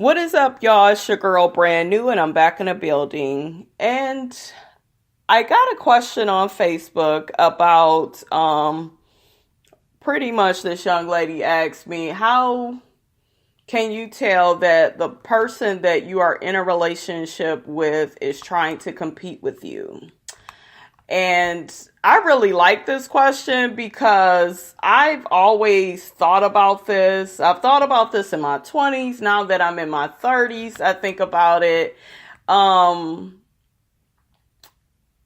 What is up, y'all? It's your girl, Brand New, and I'm back in the building. And I got a question on Facebook about pretty much this young lady asked me, how can you tell that the person that you are in a relationship with is trying to compete with you? And I really like this question because I've always thought about this. I've thought about this in my 20s. Now that I'm in my 30s, I think about it. Um,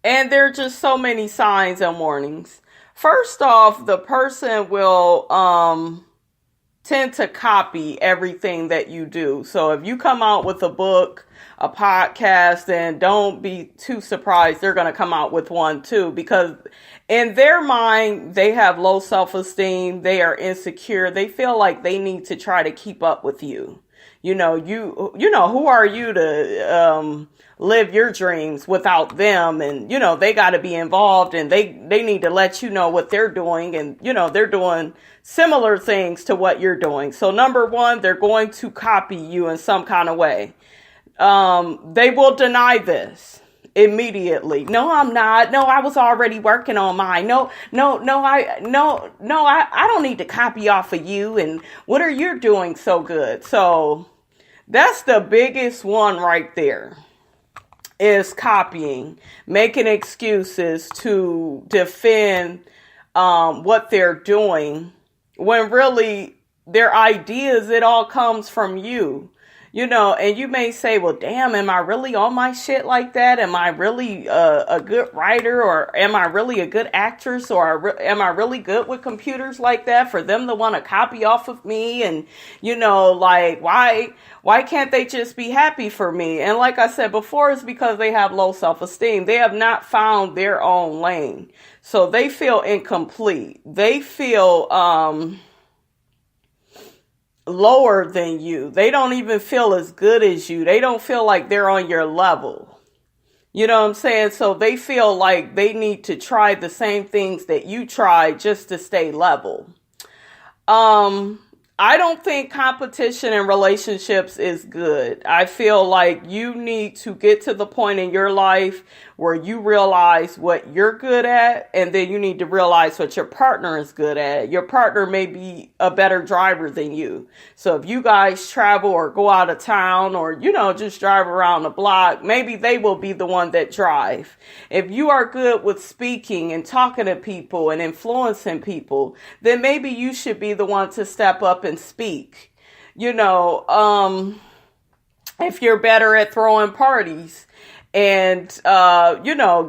and there are just so many signs and warnings. First off, the person will tend to copy everything that you do. So if you come out with a book, a podcast, then don't be too surprised they're going to come out with one too, because in their mind, they have low self-esteem. They are insecure. They feel like they need to try to keep up with you. Who are you to live your dreams without them? And, they got to be involved, and they need to let you know what they're doing. And, they're doing similar things to what you're doing. So number one, they're going to copy you in some kind of way. They will deny this immediately. No, I'm not. No, I was already working on mine. I don't need to copy off of you. And what are you doing so good? So that's the biggest one right there, is copying, making excuses to defend what they're doing, when really their ideas, it all comes from you. And you may say, well, damn, am I really on my shit like that? Am I really a good writer, or am I really a good actress, or am I really good with computers like that for them to want to copy off of me? And, why can't they just be happy for me? And like I said before, it's because they have low self-esteem. They have not found their own lane. So they feel incomplete. They feel, lower than you. They don't even feel as good as you. They don't feel like they're on your level. You know what I'm saying? So they feel like they need to try the same things that you try just to stay level. I don't think competition in relationships is good. I feel like you need to get to the point in your life where you realize what you're good at, and then you need to realize what your partner is good at. Your partner may be a better driver than you. So if you guys travel or go out of town, or, just drive around the block, maybe they will be the one that drive. If you are good with speaking and talking to people and influencing people, then maybe you should be the one to step up and speak. If you're better at throwing parties and,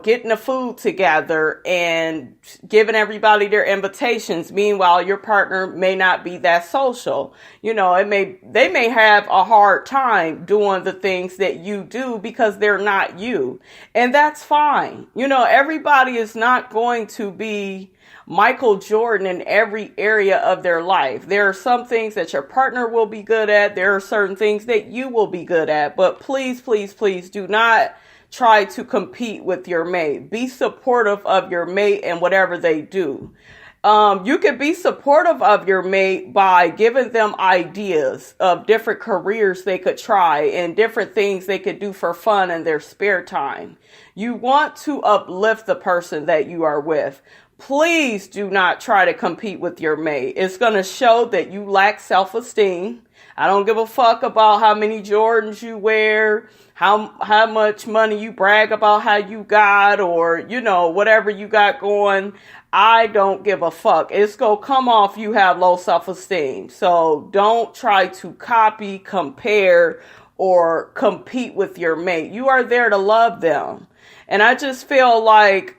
getting the food together and giving everybody their invitations. Meanwhile, your partner may not be that social. They may have a hard time doing the things that you do because they're not you. And that's fine. Everybody is not going to be Michael Jordan in every area of their life. There are some things that your partner will be good at. There are certain things that you will be good at. But please, please, please do not try to compete with your mate. Be supportive of your mate and whatever they do. You can be supportive of your mate by giving them ideas of different careers they could try and different things they could do for fun in their spare time. You want to uplift the person that you are with. Please do not try to compete with your mate. It's going to show that you lack self-esteem. I don't give a fuck about how many Jordans you wear, how much money you brag about how you got, or, whatever you got going. I don't give a fuck. It's going to come off you have low self-esteem. So don't try to copy, compare, or compete with your mate. You are there to love them. And I just feel like,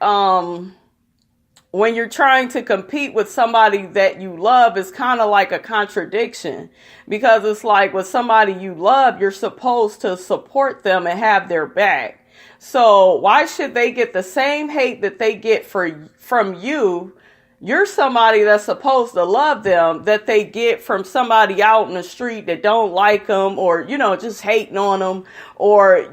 when you're trying to compete with somebody that you love, it's kind of like a contradiction, because it's like with somebody you love, you're supposed to support them and have their back. So why should they get the same hate that they get from you You're somebody that's supposed to love them, that they get from somebody out in the street that don't like them, or, just hating on them, or,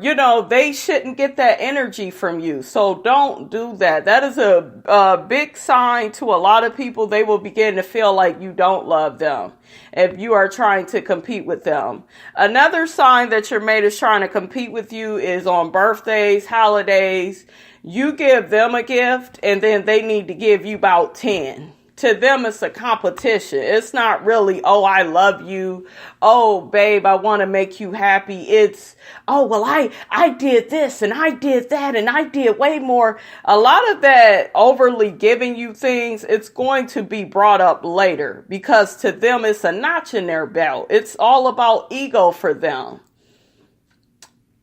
they shouldn't get that energy from you. So don't do that. That is a big sign to a lot of people. They will begin to feel like you don't love them if you are trying to compete with them. Another sign that your mate is trying to compete with you is on birthdays, holidays. You give them a gift and then they need to give you about 10. To them, it's a competition. It's not really, oh, I love you. Oh, babe, I want to make you happy. It's, oh, well, I did this and I did that and I did way more. A lot of that overly giving you things, it's going to be brought up later because to them, it's a notch in their belt. It's all about ego for them.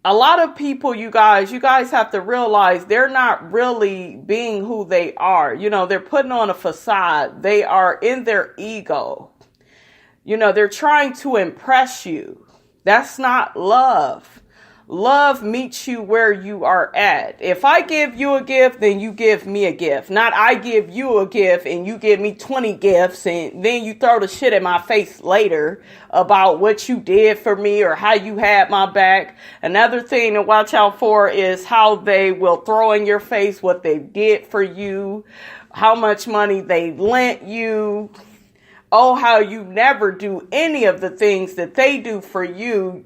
A lot of people, you guys have to realize they're not really being who they are. They're putting on a facade. They are in their ego. They're trying to impress you. That's not love. Love meets you where you are at. If I give you a gift, then you give me a gift. Not I give you a gift and you give me 20 gifts and then you throw the shit in my face later about what you did for me or how you had my back. Another thing to watch out for is how they will throw in your face what they did for you, how much money they lent you. Oh, how you never do any of the things that they do for you.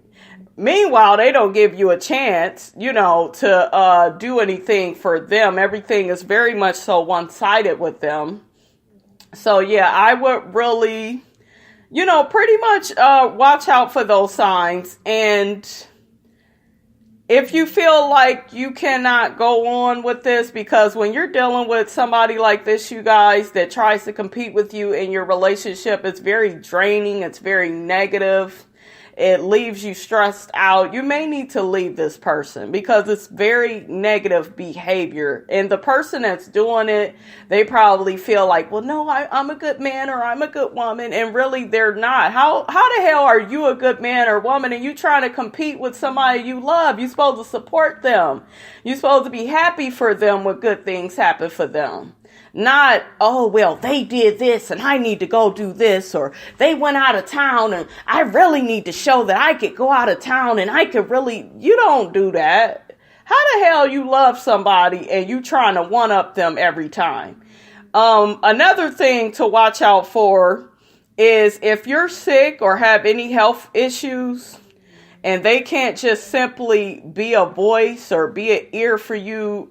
Meanwhile, they don't give you a chance, to do anything for them. Everything is very much so one-sided with them. So, yeah, I would really, pretty much watch out for those signs. And if you feel like you cannot go on with this, because when you're dealing with somebody like this, you guys, that tries to compete with you in your relationship, it's very draining. It's very negative. It leaves you stressed out. You may need to leave this person because it's very negative behavior. And the person that's doing it, they probably feel like, well, no, I'm a good man or I'm a good woman. And really, they're not. How the hell are you a good man or woman and you trying to compete with somebody you love? You're supposed to support them. You're supposed to be happy for them when good things happen for them. Not, oh, well, they did this and I need to go do this, or they went out of town and I really need to show that I could go out of town and I could really, you don't do that. How the hell you love somebody and you trying to one up them every time? Another thing to watch out for is if you're sick or have any health issues and they can't just simply be a voice or be an ear for you,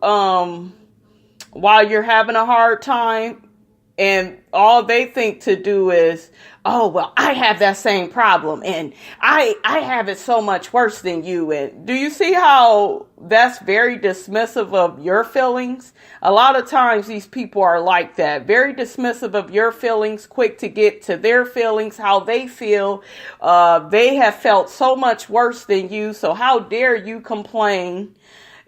while you're having a hard time, and all they think to do is, oh, well, I have that same problem and I have it so much worse than you. And do you see how that's very dismissive of your feelings? A lot of times these people are like that, very dismissive of your feelings, quick to get to their feelings, how they feel. They have felt so much worse than you. So how dare you complain?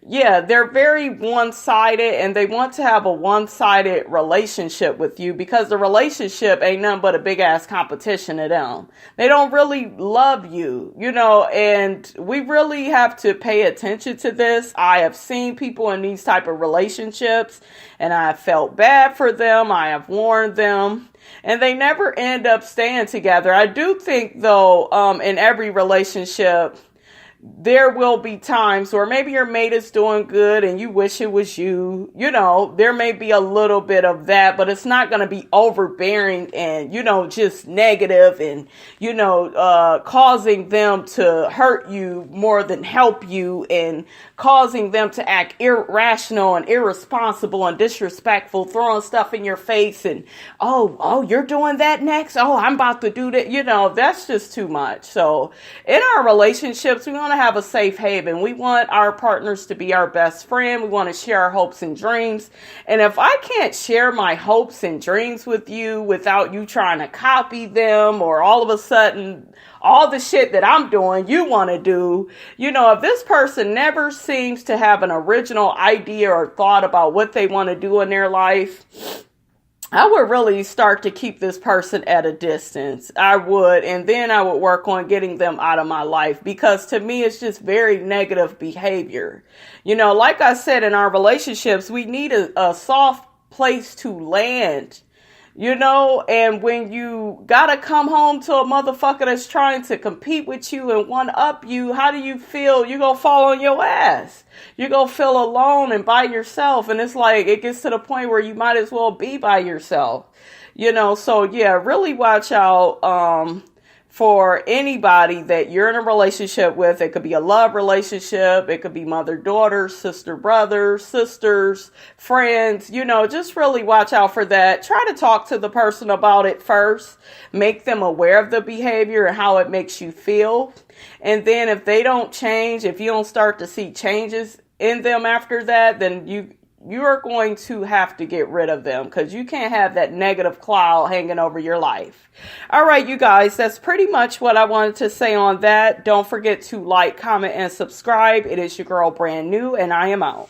Yeah, they're very one-sided and they want to have a one-sided relationship with you because the relationship ain't nothing but a big-ass competition to them. They don't really love you, and we really have to pay attention to this. I have seen people in these type of relationships and I have felt bad for them. I have warned them. And they never end up staying together. I do think, though, in every relationship, there will be times where maybe your mate is doing good and you wish it was you. There may be a little bit of that, but it's not going to be overbearing and, just negative and, causing them to hurt you more than help you and causing them to act irrational and irresponsible and disrespectful, throwing stuff in your face and, oh, you're doing that next? Oh, I'm about to do that. That's just too much. So in our relationships, we want to have a safe haven. We want our partners to be our best friend. We want to share our hopes and dreams. And if I can't share my hopes and dreams with you without you trying to copy them, or all of a sudden all the shit that I'm doing, you want to do, if this person never seems to have an original idea or thought about what they want to do in their life, I would really start to keep this person at a distance. I would. And then I would work on getting them out of my life, because to me, it's just very negative behavior. Like I said, in our relationships, we need a soft place to land. And when you gotta come home to a motherfucker that's trying to compete with you and one up you, how do you feel? You gonna fall on your ass. You gonna feel alone and by yourself. And it's like, it gets to the point where you might as well be by yourself. So yeah, really watch out, for anybody that you're in a relationship with. It could be a love relationship. It could be mother-daughter, sister-brother, sisters, friends. Just really watch out for that. Try to talk to the person about it first. Make them aware of the behavior and how it makes you feel. And then if they don't change, if you don't start to see changes in them after that, then you are going to have to get rid of them, because you can't have that negative cloud hanging over your life. All right, you guys, that's pretty much what I wanted to say on that. Don't forget to like, comment, and subscribe. It is your girl Brand New, and I am out.